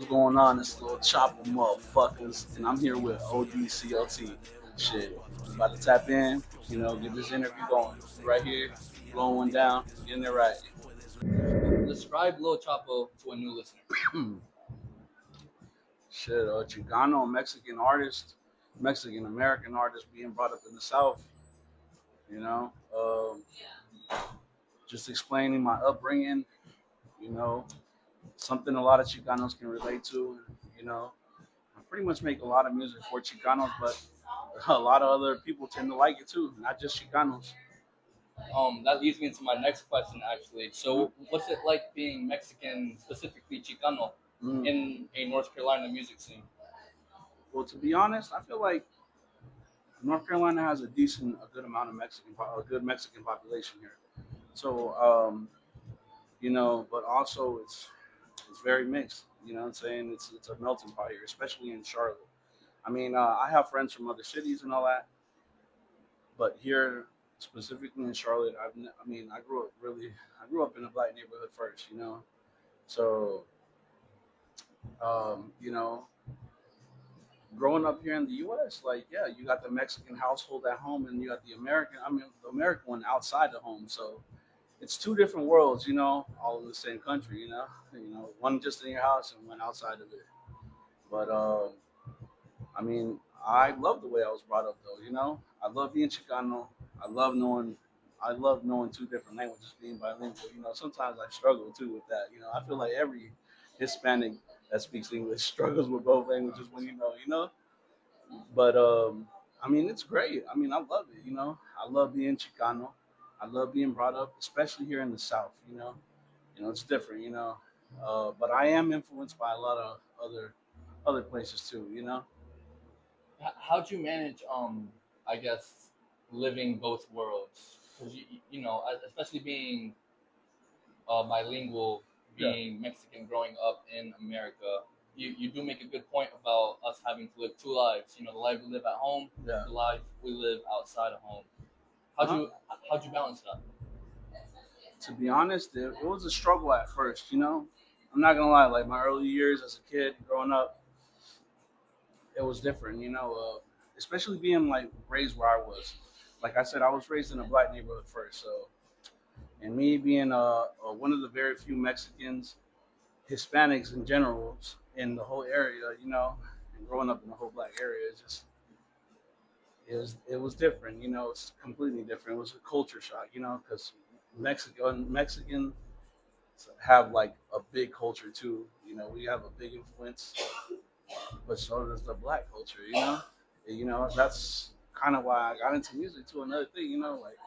going on? It's LilChapo motherfuckers, and I'm here with ODCLT. Shit, we about to tap in, get this interview going. Right here, blowing one down, getting it right. Describe LilChapo to a new listener. Shit, Chicano, Mexican artist, Mexican American artist being brought up in the South, you know, just explaining my upbringing, you know, something a lot of Chicanos can relate to, you know. I pretty much make a lot of music for Chicanos, but a lot of other people tend to like it too, not just Chicanos. That leads me into my next question, actually. Mm-hmm. So, what's it like being Mexican, specifically Chicano, Mm. in a North Carolina music scene? Well, to be honest, I feel like North Carolina has a good amount of a good Mexican population here. So, but also it's very mixed. You know what I'm saying? It's a melting pot here, especially in Charlotte. I mean, I have friends from other cities and all that, but here specifically in Charlotte, I mean, I grew up in a black neighborhood first. So um, you know, growing up here in the U.S., like yeah, you got the Mexican household at home, and you got the American one outside the home. So it's two different worlds, all in the same country. One just in your house and one outside of it. But I mean, I love the way I was brought up, though. I love being Chicano. I love knowing. I love knowing two different languages, being bilingual. Sometimes I struggle too with that. I feel like every Hispanic that speaks English struggles with both languages when But I mean, it's great. I mean, I love it. I love being Chicano. I love being brought up, especially here in the South. It's different. But I am influenced by a lot of other places too. How'd you manage, I guess, living both worlds? Because especially being bilingual, Yeah, being Mexican, growing up in America, you do make a good point about us having to live two lives. The life we live at home, yeah. the life we live outside of home. How'd Uh-huh. you how'd you balance that? To be honest, it was a struggle at first. I'm not gonna lie. Like my early years as a kid, growing up, it was different. Especially being like raised where I was. Like I said, I was raised in a black neighborhood first, so and me being one of the very few Mexicans, Hispanics in general in the whole area, and growing up in the whole black area, it was different. It's completely different. It was a culture shock, because Mexicans have like a big culture too. We have a big influence, but so does the black culture. That's kind of why I got into music too. Another thing, like,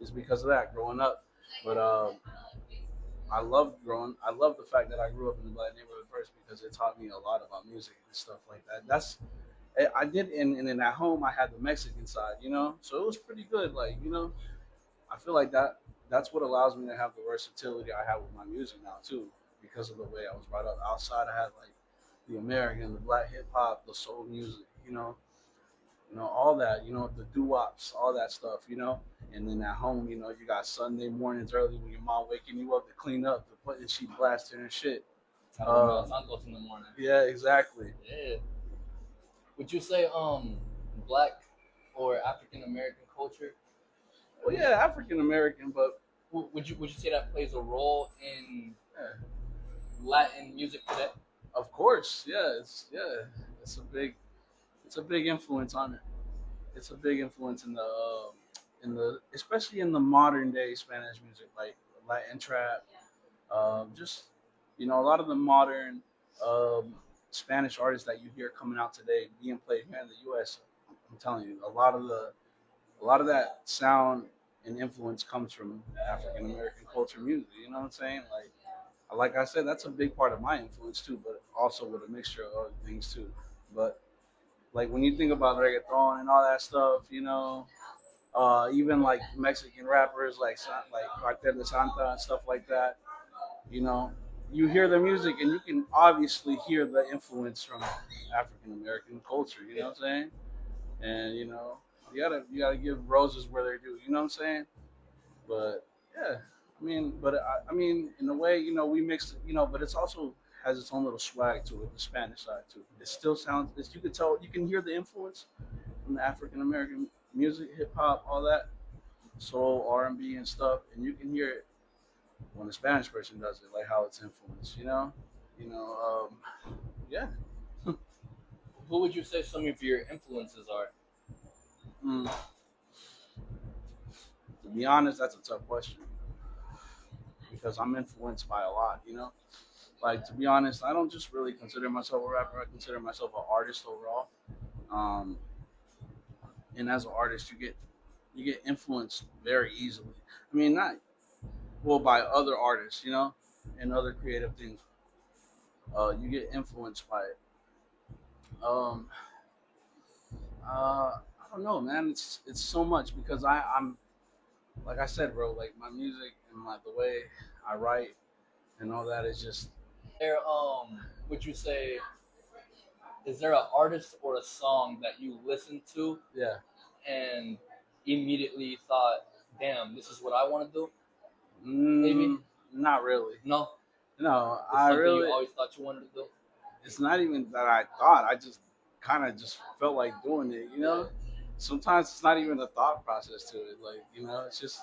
is because of that growing up. But I love the fact that I grew up in the black neighborhood first because it taught me a lot about music and stuff like that. I did, and then at home I had the Mexican side, so it was pretty good. Like, I feel like that's what allows me to have the versatility I have with my music now too, because of the way I was brought up. Outside, I had like the American, the black hip hop, the soul music, all that, the doo wops, all that stuff, And then at home, you got Sunday mornings early when your mom waking you up to clean up, to put and she blasting and shit. Taco Bell Um, Santos in the morning. yeah, exactly. Yeah. Would you say black or African American culture? Well, yeah, African American, but Would you say that plays a role in yeah, Latin music today? of course, it's a big influence on it. It's a big influence in the especially in the modern day Spanish music, like Latin trap. Just a lot of the modern um, Spanish artists that you hear coming out today being played here in the U.S. I'm telling you, a lot of that sound and influence comes from African American culture music. You know what I'm saying? Like I said, that's a big part of my influence too, but also with a mixture of other things too. But like when you think about reggaeton and all that stuff, even like Mexican rappers like Cartel de Santa and stuff like that, you know, you hear the music and you can obviously hear the influence from African American culture. You know what I'm saying? And you gotta give roses where they're due. You know what I'm saying? But yeah, I mean, in a way, we mixed. But it's also has its own little swag to it. The Spanish side too. It still sounds. You can tell. You can hear the influence from the African American music, hip hop, all that, soul, R&B, and stuff, and you can hear it when the Spanish person does it, like how it's influenced. You know. Yeah. Who would you say some of your influences are? Mm, to be honest, that's a tough question because I'm influenced by a lot. Like to be honest, I don't just really consider myself a rapper. I consider myself an artist overall. Um, and as an artist, you get influenced very easily. I mean, not well by other artists, and other creative things. You get influenced by it. Um, I don't know, man. It's so much because I'm like I said, bro. Like my music and the way I write and all that is just There, would you say, is there an artist or a song that you listened to yeah. and immediately thought, "Damn, this is what I want to do"? Maybe. Not really. No, No, it's I something you really. always thought you wanted to do. It's not even that I thought. I just kind of just felt like doing it. Yeah. Sometimes it's not even a thought process to it. Like it's just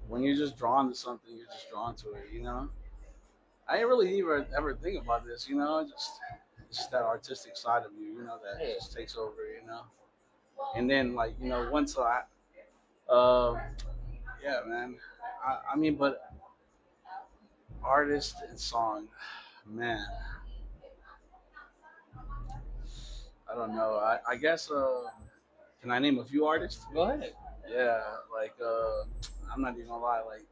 when you're just drawn to something, you're just drawn to it. I didn't really ever think about this. It's just that artistic side of you. That Yeah. just takes over. And then like once uh, yeah, man. I mean, but artist and song, man. I don't know. I guess. Can I name a few artists? Go ahead. Yeah, like I'm not even gonna lie, like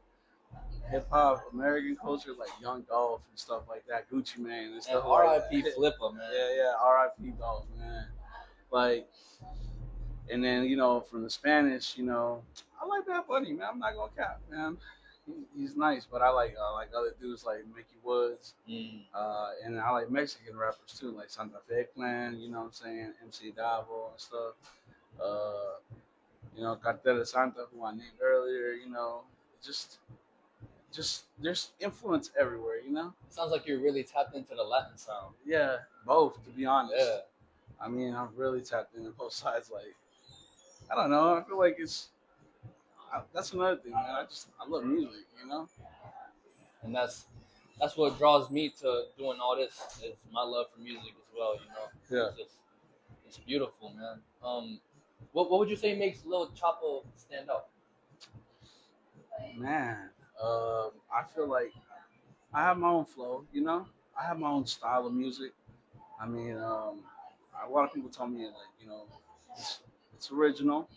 hip hop, American culture, like Young Dolph and stuff like that, Gucci Mane and And stuff like R.I.P. that. Flipper, man. Yeah, R.I.P. Dolph, man. Like, and then from the Spanish, I like Bad Bunny, man. I'm not gonna cap, man. He's nice, but I like other dudes like Mickey Woods, Mm. and I like Mexican rappers too, like Santa Fe Clan. You know what I'm saying? MC Davo and stuff. Uh, Cartel de Santa, who I named earlier. Just just there's influence everywhere. Sounds like you're really tapped into the Latin sound. Yeah, both to be honest. Yeah. I mean, I'm really tapped into both sides. Like, I don't know. I feel like that's another thing, man. I love music. And that's what draws me to doing all this is my love for music as well. Yeah, It's beautiful, man. What would you say makes Lil Chapo stand out? man. I feel like I have my own flow. I have my own style of music. I mean, a lot of people tell me like, it's, it's original.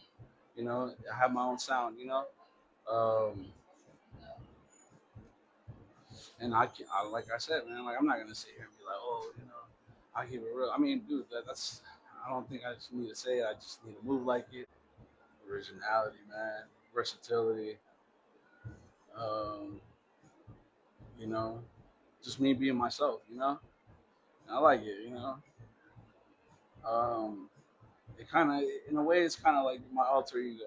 I have my own sound. Um, and like I said, man, like I'm not gonna sit here and be like, oh, I keep it real. I mean, dude, that's. I don't think I just need to say it. I just need to move like it. Originality, man. Versatility. Um, you know, just me being myself. I like it. Um, it kind of, in a way, it's kind of like my alter ego.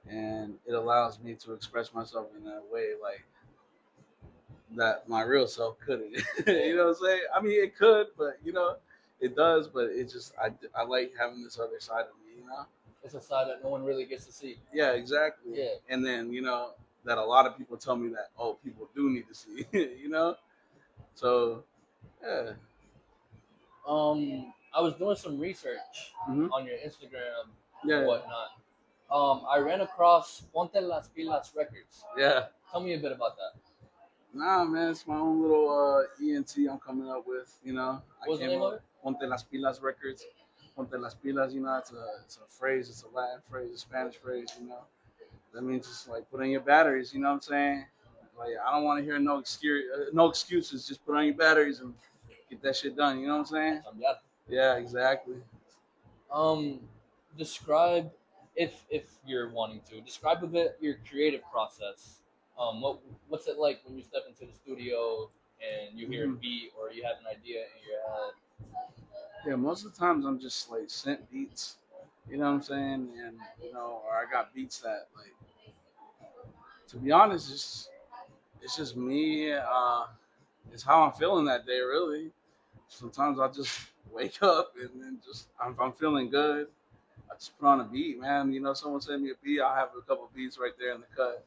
And it allows me to express myself in a way like that my real self couldn't. You know what I'm saying? I mean, it could, but it does. But it just I like having this other side of me. It's a side that no one really gets to see. Yeah, exactly. Yeah. And then that a lot of people tell me that people do need to see. So yeah. I was doing some research Hmm. on your Instagram and Yeah. whatnot. I ran across Ponte Las Pilas Records. Yeah. Tell me a bit about that. Nah, man, it's my own little ENT I'm coming up with. I What's the came name of up it? Ponte las pilas records. Ponte las pilas, it's a phrase, it's a Latin phrase, a Spanish phrase. That means just like put on your batteries. You know what I'm saying? Like I don't want to hear no excuses. Just put on your batteries and get that shit done. You know what I'm saying? Cambiar. Yeah, exactly. Um, describe if you're wanting to describe a bit your creative process. What's it like when you step into the studio and you hear a Hmm. beat or you have an idea in your head? Yeah, most of the times I'm just like sent beats. You know what I'm saying? And or I got beats that to be honest, it's just me. it's how I'm feeling that day, really. Sometimes I just wake up and then just if I'm feeling good, I just put on a beat, man. You know, someone send me a beat, I'll have a couple beats right there in the cut.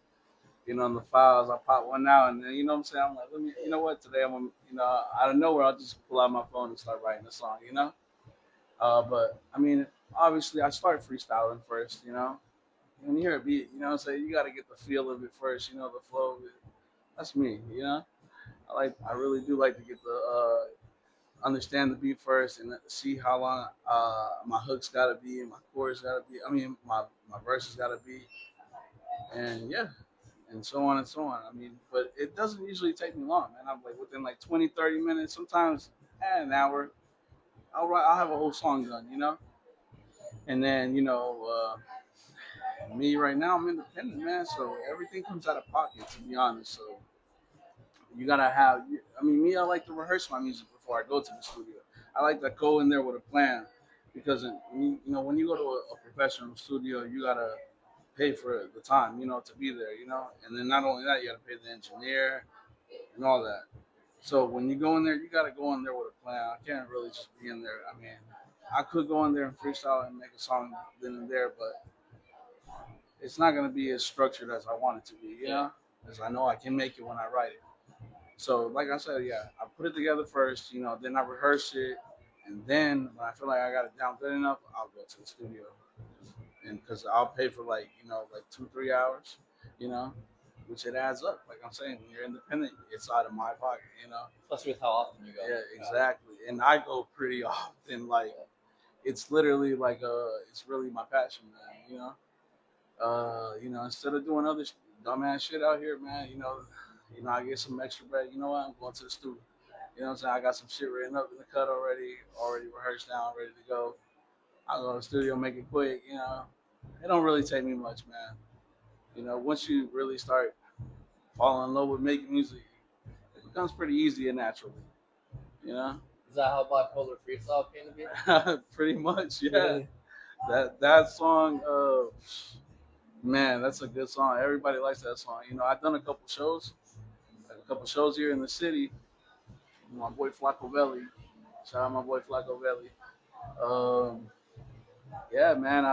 You know, in the files, I pop one out, and then you know what I'm saying. I'm like, let me, you know what? Today I'm, you know, out of nowhere, I'll just pull out my phone and start writing a song. You know, but I mean, obviously, I start freestyling first. You know, when you hear a beat, you know what I'm saying, you got to get the feel of it first. You know, the flow of it. That's me. You know, I really do like to get the understand the beat first and see how long my hooks gotta be and my chorus gotta be. I mean, my verses gotta be, and yeah, and so on and so on. I mean, but it doesn't usually take me long, man. I'm like within like 20, 30 minutes, sometimes an hour. I'll have a whole song done, you know. And then me right now, I'm independent, man. So everything comes out of pocket, to be honest. So you gotta have. I mean, me, I like to rehearse my music before I go to the studio. I like to go in there with a plan because when you go to a professional studio, you gotta pay for the time, to be there, and then not only that, you gotta pay the engineer and all that. So when you go in there, you gotta go in there with a plan. I can't really just be in there. I mean, I could go in there and freestyle and make a song then and there, but it's not gonna be as structured as I want it to be, because I know I can make it when I write it. So, like I said, yeah, I put it together first, then I rehearse it, and then when I feel like I got it down good enough, I'll go to the studio, and because I'll pay for like 2 3 hours, you know, which it adds up. Like I'm saying, when you're independent, it's out of my pocket, Especially with how often you go. Yeah, exactly. And I go pretty often. Like it's literally like it's really my passion, man. Instead of doing other dumbass shit out here, man, I get some extra bread. You know what? I'm going to the studio. You know what I'm saying? I got some shit written up in the cut already rehearsed down, ready to go. I'll go to the studio, make it quick. It don't really take me much, man. Once you really start falling in love with making music, it becomes pretty easy and naturally. You know, Is that how bipolar freestyle came to be? pretty much, yeah. Really? That song, man, that's a good song. Everybody likes that song. I've done a couple shows here in the city. My boy Flacco Belly, shout out my boy Flacco Belly. Um, yeah, man.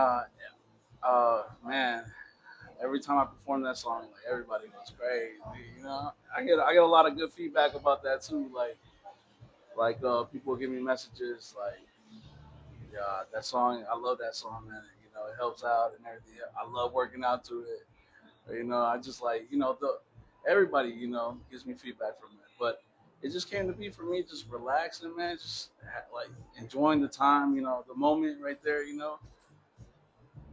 Man, every time I perform that song, like everybody goes crazy. I get a lot of good feedback about that too. Like people give me messages like, yeah, that song, I love that song, man. It helps out and everything. I love working out to it. I just like, the everybody, gives me feedback from it. But it just came to be for me, just relaxing, man. Just like enjoying the time, the moment right there.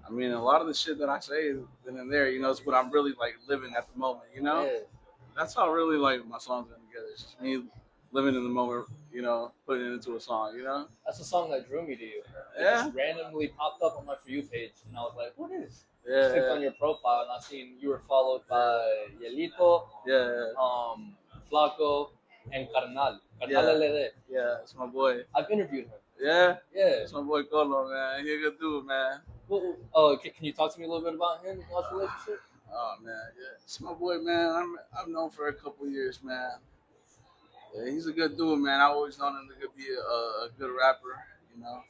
I mean, a lot of the shit that I say then and there, is what I'm really like living at the moment. Yeah. That's how really like my songs come together. It's just me living in the moment, putting it into a song. That's the song that drew me to you. It Yeah, just randomly popped up on my For You page, and I was like, what is? yeah, Clicked on your profile, and I seen you were followed by Yelito, yeah, Flaco, and Carnal. Carnal yeah, LD. yeah. It's my boy. I've interviewed him. Yeah, Yeah. it's my boy Colo, man. He a good dude, man. Well, can you talk to me a little bit about him and y'all's relationship? Oh man, yeah, it's my boy, man. I've known for a couple years, man. Yeah, he's a good dude, man. I always known him to be a good rapper, you know.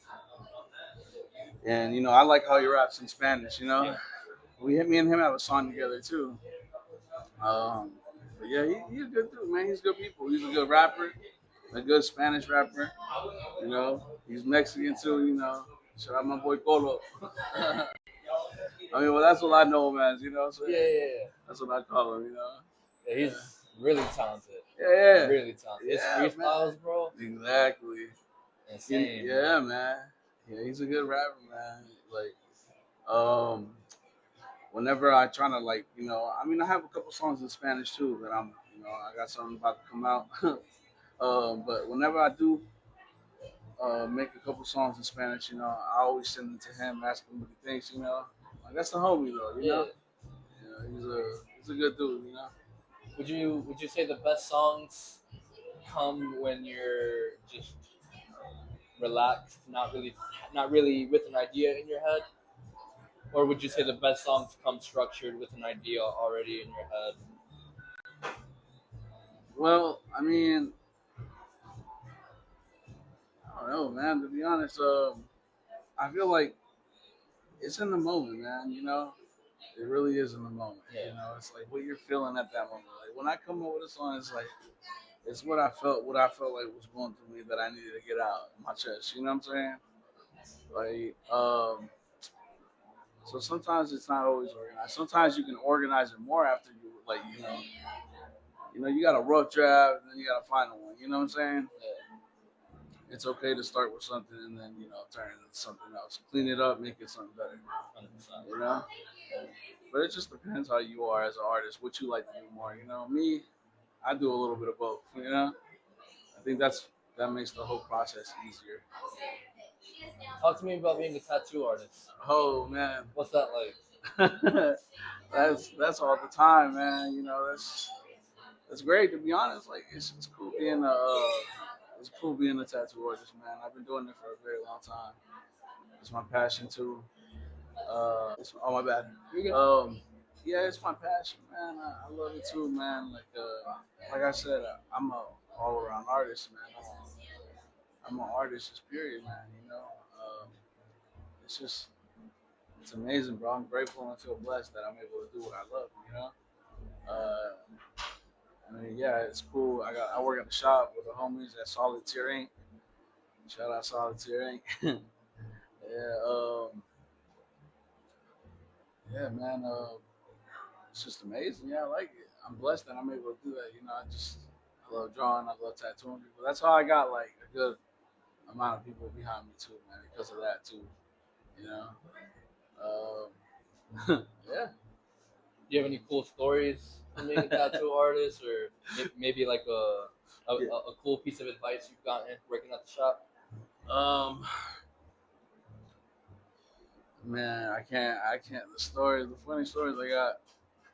And I like how he raps in Spanish, Yeah. Me and him have a song together too. But yeah, he's a good dude, man. He's good people. He's a good rapper, a good Spanish rapper. He's Mexican too. Shout out my boy Colo. I mean, well, that's what I know him as. So Yeah, yeah, yeah. that's what I call him. Yeah, he's really talented. Yeah, yeah, Really talented. His yeah, freestyles, man. bro, Exactly. insane. Yeah, man. Yeah, he's a good rapper, man. Like, um, whenever I try to like, I mean, I have a couple songs in Spanish too that I got something about to come out. But whenever I do make a couple songs in Spanish, I always send them to him, ask him what he thinks. Like that's the homie though, Yeah. He's a good dude. Would you say the best songs come when you're just relaxed, not really with an idea in your head, or would you say the best songs come structured with an idea already in your head? Well, I mean, I don't know, man. To be honest, I feel like it's in the moment, man. It really is in the moment. Yeah. It's like what you're feeling at that moment. Like when I come up with a song, it's like it's what I felt like was going through me that I needed to get out of my chest. You know what I'm saying? Like, so sometimes it's not always organized. Sometimes you can organize it more after you like, you got a rough draft and then you got a final one. You know what I'm saying? Yeah. It's okay to start with something and then turn it into something else. Clean it up, make it something better. 100%. You know. But it just depends how you are as an artist, what you like to do more. Me, I do a little bit of both. I think that makes the whole process easier. Talk to me about being a tattoo artist. Oh man, What's that like? that's all the time, man. That's great to be honest. Like it's cool being a tattoo artist, man. I've been doing it for a very long time. It's my passion too. Oh my bad. You good? Yeah, it's my passion, man. I love it too, man. Like I said, I'm a all around artist, man. I'm an artist, just period, man. It's just it's amazing, bro. I'm grateful and feel blessed that I'm able to do what I love. I mean, yeah, it's cool. I work at the shop with the homies at Solitaire Inc. Shout out Solitaire Inc. Yeah, yeah, man. It's just amazing. Yeah, I like it. I'm blessed that I'm able to do that. I love drawing. I love tattooing people. That's how I got like a good amount of people behind me too, man. Because of that too. You know. Yeah. Do you have any cool stories from being a tattoo artist, or maybe like Yeah. a cool piece of advice you've gotten working at the shop? Um. Man, I can't. I can't. The funny stories I got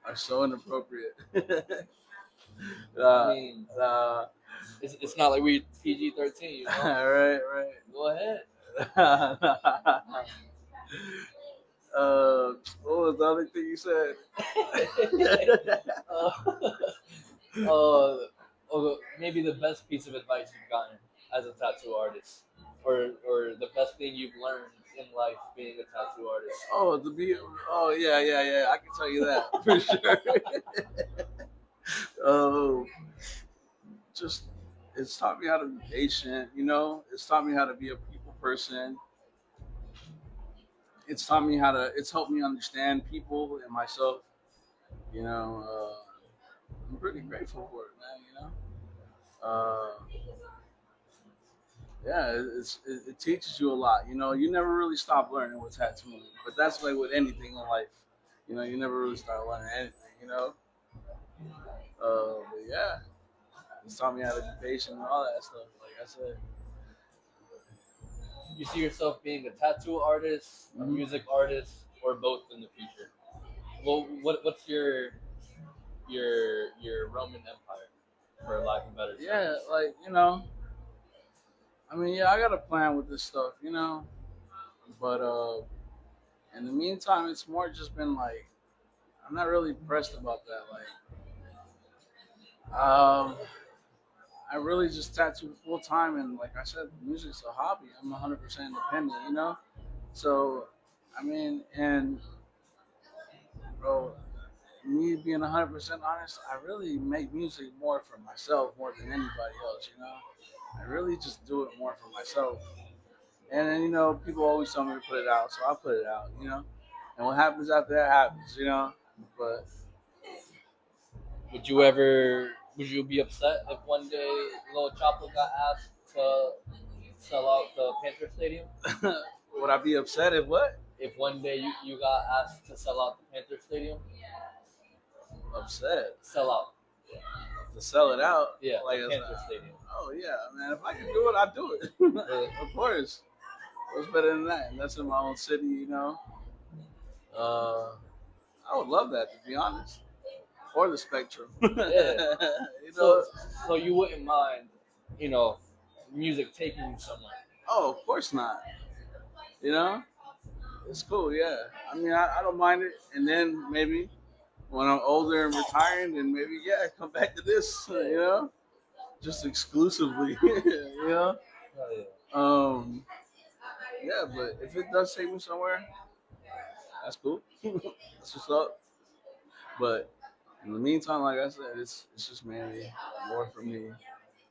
are so inappropriate. I uh, mean, uh, it's not like we PG-13, you know. right, Go ahead. right. What was the other thing you said? uh, uh, maybe the best piece of advice you've gotten as a tattoo artist, or the best thing you've learned in life being a tattoo artist. Oh, to be. Oh, yeah, yeah, yeah. I can tell you that for sure. Oh, just it's taught me how to be patient. It's taught me how to be a people person. It's helped me understand people and myself. You know, I'm pretty grateful for it, man. Yeah, it teaches you a lot. You never really stop learning with tattooing, but that's like with anything in life. You never really start learning anything. But yeah, it's taught me how to be patient and all that stuff. Like I said. You see yourself being a tattoo artist, a Mhm. music artist, or both in the future? Well, what's your Roman Empire, for lack of better Yeah, terms? like I mean, yeah, I got a plan with this stuff. But in the meantime, it's more just been like I'm not really pressed about that. I really just tattoo full time, and like I said, music's a hobby. I'm 100% independent. So, I mean, and bro, me being 100% honest, I really make music more for myself more than anybody else. I really just do it more for myself. And then, people always tell me to put it out, so I put it out. And what happens after that happens. But Would you be upset if one day LilChapo got asked to sell out the Panther Stadium? would I be upset if what? If one day you got asked to sell out the Panther Stadium, Upset sell out, to sell it out. yeah, Like the it's Panther Stadium. oh yeah, man. If I can do it, I'd do it. Really? Of course. What's better than that? And that's in my own city. Uh, I would love that to be honest. Or the Spectrum. Yeah. you So know. so you wouldn't mind, you know, music taking you somewhere. Oh, of course not. You know. It's cool. Yeah. I mean, I don't mind it. And then maybe when I'm older and retiring, then maybe yeah, come back to this. You know, just exclusively. You know. Oh, yeah. Um, yeah, but if it does take me somewhere, that's cool. That's what's up. But in the meantime, like I said, it's just mainly more for me.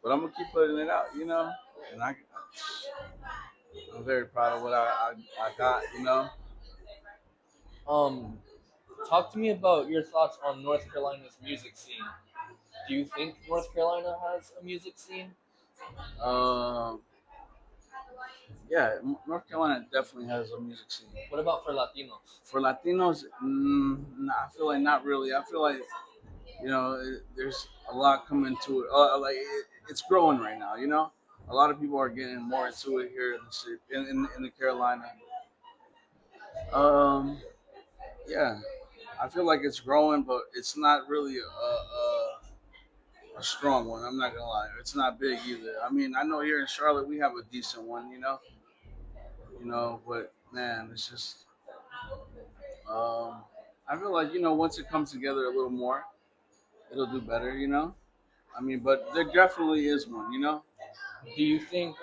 But I'm gonna keep putting it out, you know. And I'm very proud of what I got, you know. Um, Talk to me about your thoughts on North Carolina's music scene. Do you think North Carolina has a music scene? Um, yeah, North Carolina definitely has a music scene. What about for Latinos? For Latinos, nah, I feel like not really. I feel like there's a lot coming to it. It's growing right now. You know, a lot of people are getting more into it here in the city, in the Carolina. Um, yeah, I feel like it's growing, but it's not really a strong one. I'm not gonna lie, it's not big either. I mean, I know here in Charlotte we have a decent one, but man, it's just I feel like once it comes together a little more, it'll do better. I mean, but there definitely is one. Do you think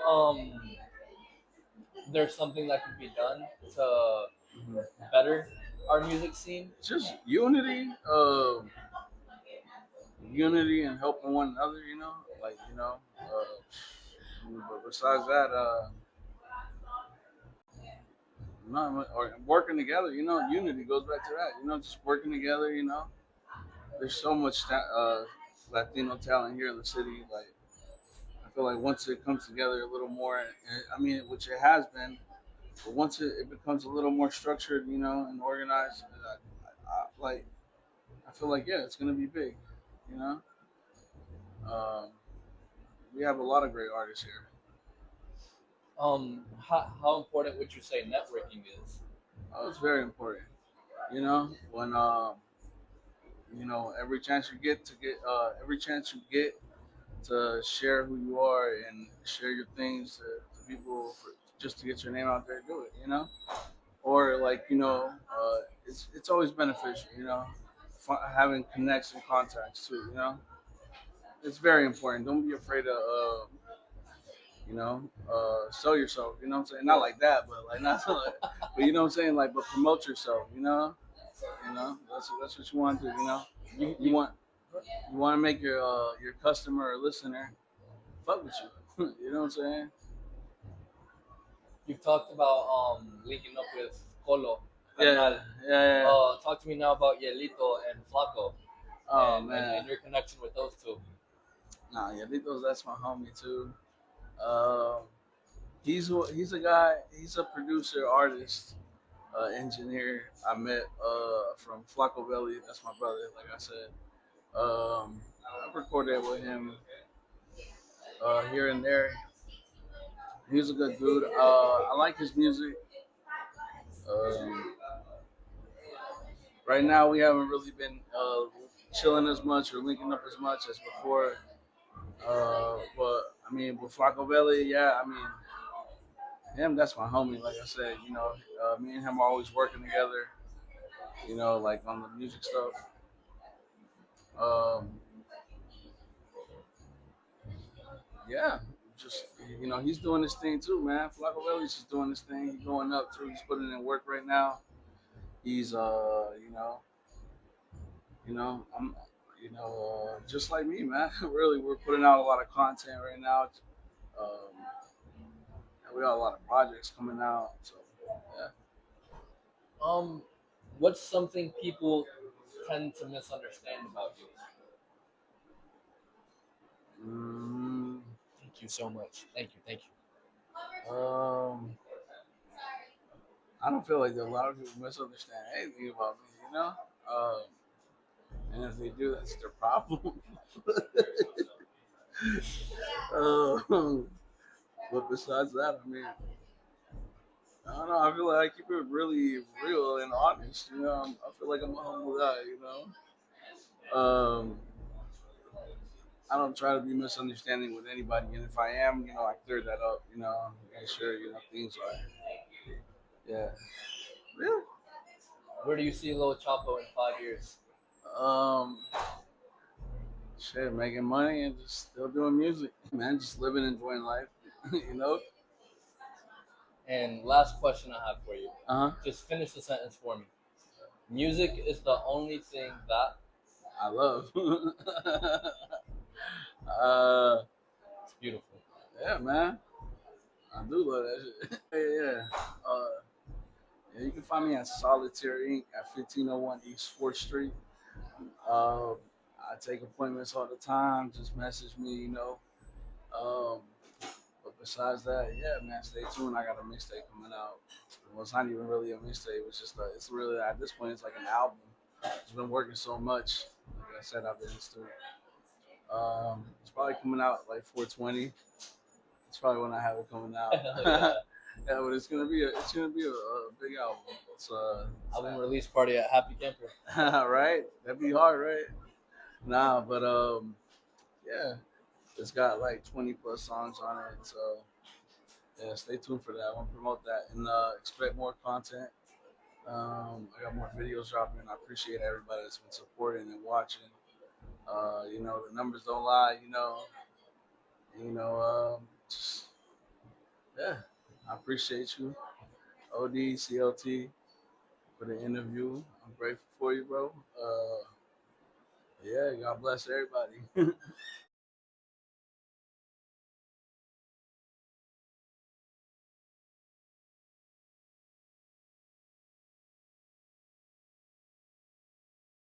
there's something that could be done to Mhm. better our music scene? Just unity and helping one another. But besides that, not or working together. Unity goes back to that. Just working together. There's so much Latino talent here in the city. Like I feel like once it comes together a little more, I mean, which it has been, but once it becomes a little more structured, and organized, like I feel like yeah, it's gonna be big. You know, um, we have a lot of great artists here. How important would you say networking is? Oh, it's very important. When every chance you get to share who you are and share your things to people just to get your name out there, do it. Or like it's always beneficial. Having connects and contacts too. It's very important. Don't be afraid to sell yourself. You know what I'm saying? Not like that, but like not like, but you know what I'm saying? Like, but promote yourself. That's what you want to do. You, You you want you want to make your customer or listener fuck with you. You know what I'm saying? you've talked about linking up with Colo, Yeah, Carnal. yeah, yeah. Talk to me now about Yelito and Flaco Oh and man, your connection with those two. nah, yeah, that's my homie too. Um, he's a guy. He's a producer, artist, engineer. I met from Flacco Belly. That's my brother. Like I said, I recorded with him here and there. He's a good dude. I like his music. Um, right now, we haven't really been chilling as much or linking up as much as before. But I mean, with Flacco Belly, yeah, I mean, him, that's my homie. Like I said, me and him are always working together. Like on the music stuff. Um, yeah, just he's doing this thing too, man. Flacco Belly's just doing this thing. He's going up too. He's putting in work right now. He's I'm just like me, man. Really, we're putting out a lot of content right now. Um, we got a lot of projects coming out. So yeah. Um, what's something people tend to misunderstand about you? Mm, Thank you so much. Thank you. Thank you. um, I don't feel like a lot of people misunderstand anything about me. And if they do, that's their problem. But besides that, I mean, I don't know. I feel like I keep it really real and honest. I feel like I'm a humble guy. I don't try to be misunderstanding with anybody, and if I am, I clear that up. Make sure things are yeah. Yeah. Where do you see LilChapo in 5 years? Um, shit, making money and just still doing music, man. Just living, enjoying life, you know. And last question I have for you. Uh huh. Just finish the sentence for me. Music is the only thing that I love. uh, it's beautiful. yeah, man. I do love that shit. Yeah. Uh, yeah, you can find me at Solitaire Inc. at 1501 East 4th Street. Uh, I take appointments all the time. Just message me, you know. Um, but besides that, yeah, man, stay tuned. I got a mixtape coming out. Well, it's not even really a mixtape. It's really, at this point, it's like an album. It's been working so much. Like I said, I've been into it. It's probably coming out like 420. It's probably when I have it coming out. Yeah. Yeah, but it's gonna be a big album. Album release party at Happy Camper. Right? That'd be hard, right? Nah, but yeah, it's got like 20 plus songs on it. So yeah, stay tuned for that. I want to promote that and expect more content. I got more videos dropping. I appreciate everybody that's been supporting and watching. You know, the numbers don't lie. Just, yeah, I appreciate you, ODCLT, for the interview. I'm grateful for you, bro. Yeah, God bless everybody.